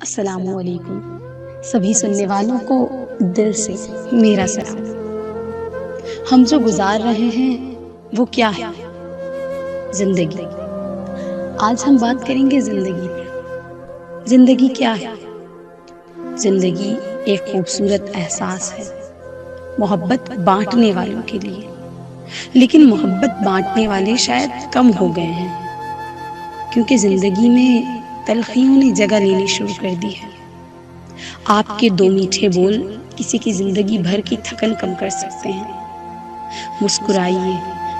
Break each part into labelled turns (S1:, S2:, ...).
S1: السلام علیکم سبھی سننے والوں کو دل سے میرا سلام۔ ہم جو گزار رہے ہیں وہ کیا ہے؟ زندگی۔ آج ہم بات کریں گے زندگی پر۔ زندگی کیا ہے؟ زندگی ایک خوبصورت احساس ہے، محبت بانٹنے والوں کے لیے، لیکن محبت بانٹنے والے شاید کم ہو گئے ہیں، کیونکہ زندگی میں تلخیوں نے جگہ لینی شروع کر دی ہے۔ آپ کے دو میٹھے بول کسی کی زندگی بھر کی تھکن کم کر سکتے ہیں۔ مسکرائیے،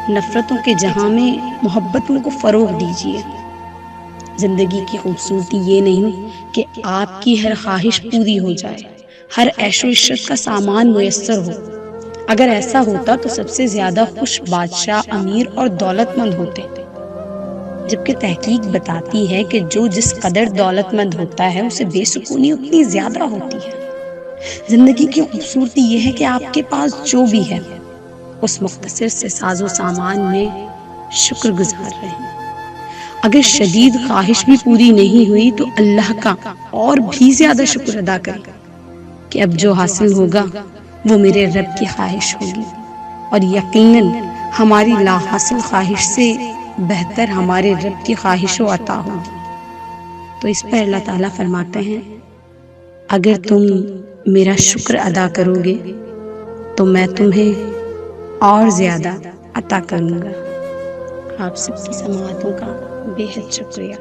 S1: نفرتوں کے جہاں میں محبتوں کو فروغ دیجیے۔ زندگی کی خوبصورتی یہ نہیں کہ آپ کی ہر خواہش پوری ہو جائے، ہر عیش و عشرت کا سامان میسر ہو۔ اگر ایسا ہوتا تو سب سے زیادہ خوش بادشاہ، امیر اور دولت مند ہوتے، جبکہ تحقیق بتاتی ہے کہ جو جس قدر دولت مند ہوتا ہے اسے بے سکونی اتنی زیادہ ہوتی ہے۔ زندگی کی خوبصورتی یہ ہے کہ آپ کے پاس جو بھی ہے اس مختصر سے ساز و سامان میں شکر گزار رہیں۔ اگر شدید خواہش بھی پوری نہیں ہوئی تو اللہ کا اور بھی زیادہ شکر ادا کریں کہ اب جو حاصل ہوگا وہ میرے رب کی خواہش ہوگی، اور یقیناً ہماری لا حاصل خواہش سے بہتر ہمارے رب کی خواہش و عطا ہوگی۔ تو اس پر اللہ تعالیٰ فرماتے ہیں، اگر تم میرا شکر ادا کرو گے تو میں تمہیں اور زیادہ عطا کروں گا۔ آپ سب کی سماعتوں کا بے حد شکریہ۔